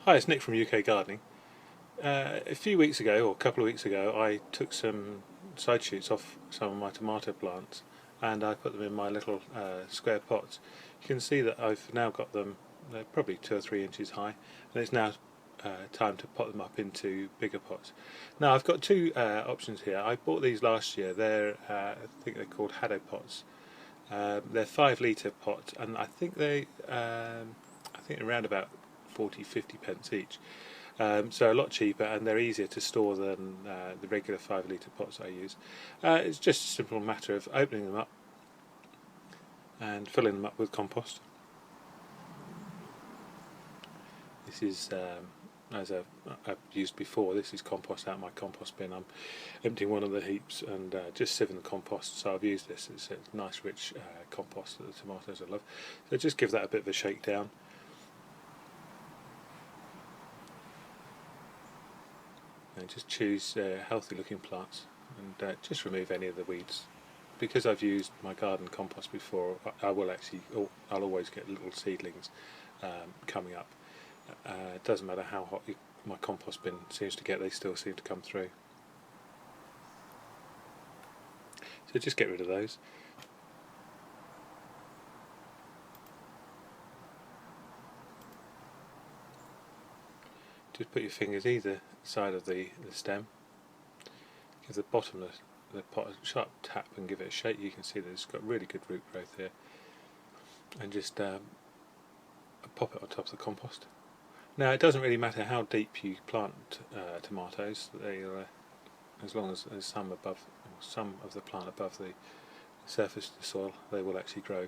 Hi, it's Nick from UK Gardening. A few weeks ago, or a couple of weeks ago, I took some side shoots off some of my tomato plants and I put them in my little square pots. You can see that I've now got them, they're probably 2 or 3 inches high, and it's now time to pot them up into bigger pots. Now I've got two options here. I bought these last year. I think they're called Hadopots. They're 5 litre pots, and I think around about 40-50 pence each. So a lot cheaper, and they're easier to store than the regular 5 litre pots I use. It's just a simple matter of opening them up and filling them up with compost. This is, as I've used before, this is compost out of my compost bin. I'm emptying one of the heaps and just sieving the compost, so I've used this. It's a nice rich compost that the tomatoes I love. So just give that a bit of a shake down. And just choose healthy looking plants and just remove any of the weeds. Because I've used my garden compost before, I'll always get little seedlings coming up. It doesn't matter how hot my compost bin seems to get, they still seem to come through. So just get rid of those. Just put your fingers either side of the stem. Give the bottom of the pot a sharp tap and give it a shake. You can see that it's got really good root growth here. And just pop it on top of the compost. Now it doesn't really matter how deep you plant tomatoes. As long as there's some of the plant above the surface of the soil, they will actually grow.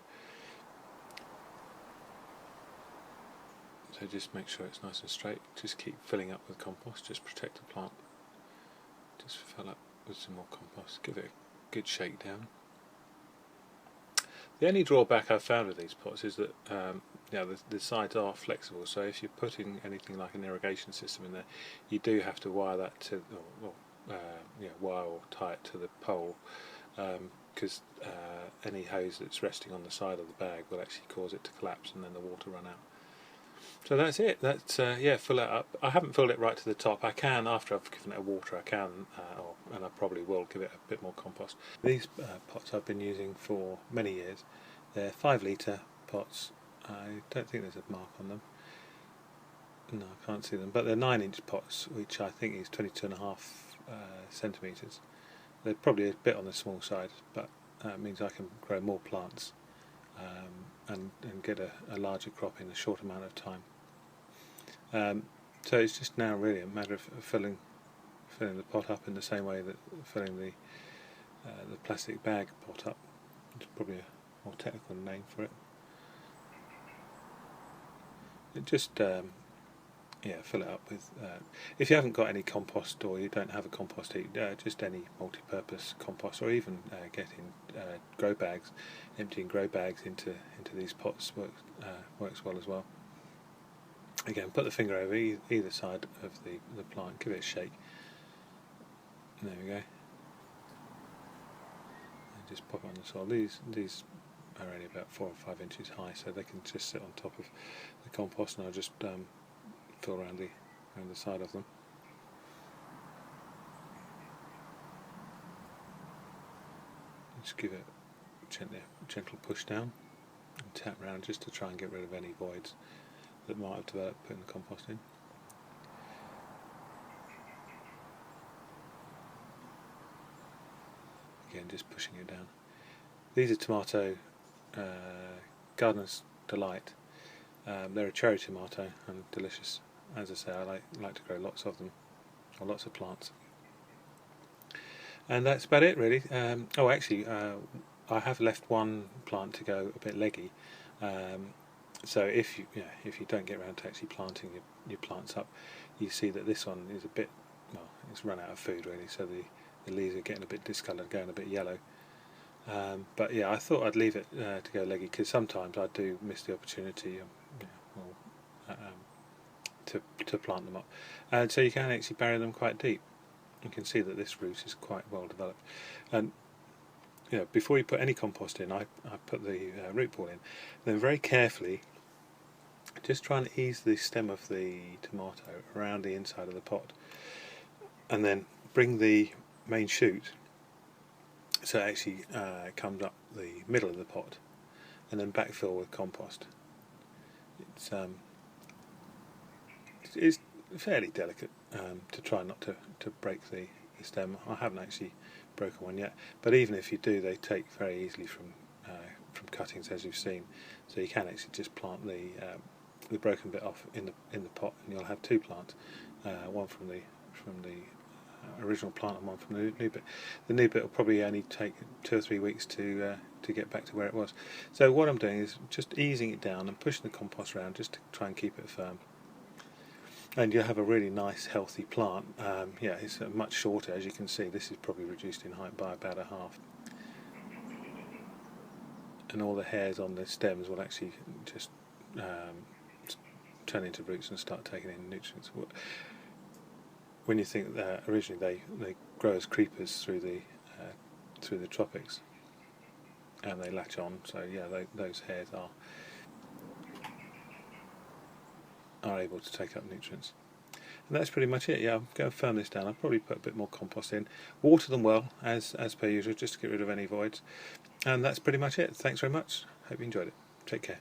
So just make sure it's nice and straight. Just keep filling up with compost. Just protect the plant. Just fill up with some more compost. Give it a good shake down. The only drawback I've found with these pots is that the sides are flexible. So if you're putting anything like an irrigation system in there, you do have to wire that to, wire or tie it to the pole, because any hose that's resting on the side of the bag will actually cause it to collapse and then the water run out. So that's it. Fill it up. I haven't filled it right to the top. I can, after I've given it a water, and I probably will give it a bit more compost. These pots I've been using for many years. They're 5 litre pots. I don't think there's a mark on them. No, I can't see them. But they're 9-inch pots, which I think is 22.5 centimetres. They're probably a bit on the small side, but it means I can grow more plants and get a larger crop in a short amount of time. So it's just now really a matter of filling the pot up in the same way that filling the plastic bag pot up. It's probably a more technical name for it. Just fill it up with. If you haven't got any compost or you don't have a compost heap, just any multi-purpose compost, or even getting grow bags, emptying grow bags into these pots works well as well. Again, put the finger over either side of the plant, give it a shake. There we go. And just pop it on the soil. These are only about 4 or 5 inches high, so they can just sit on top of the compost, and I'll just fill around the side of them. Just give it a gentle push down and tap around just to try and get rid of any voids that might have developed putting the compost in. Again, just pushing it down. These are tomato Gardener's Delight. They're a cherry tomato and delicious. As I say, I like to grow lots of them, or lots of plants. And that's about it, really. I have left one plant to go a bit leggy. So if you don't get around to actually planting your plants up, you see that this one is it's run out of food really. So the leaves are getting a bit discoloured, going a bit yellow. But yeah, I thought I'd leave it to go leggy, because sometimes I do miss the opportunity to plant them up, and so you can actually bury them quite deep. You can see that this root is quite well developed, and before you put any compost in, I put the root ball in, then very carefully just try and ease the stem of the tomato around the inside of the pot, and then bring the main shoot so it actually comes up the middle of the pot, and then backfill with compost. It's fairly delicate to try not to break the stem. I haven't actually broken one yet, but even if you do, they take very easily from cuttings, as you've seen. So you can actually just plant the broken bit off in the pot, and you'll have two plants, one from the original plant and one from the new bit. The new bit will probably only take 2 or 3 weeks to get back to where it was. So what I'm doing is just easing it down and pushing the compost around just to try and keep it firm. And you'll have a really nice healthy plant. Yeah, it's much shorter, as you can see. This is probably reduced in height by about a half. And all the hairs on the stems will actually just turn into roots and start taking in nutrients. When you think that originally they grow as creepers through the tropics, and they latch on. So yeah, those hairs are able to take up nutrients. And that's pretty much it. Yeah, I'm going to firm this down. I'll probably put a bit more compost in. Water them well, as per usual, just to get rid of any voids. And that's pretty much it. Thanks very much. Hope you enjoyed it. Take care.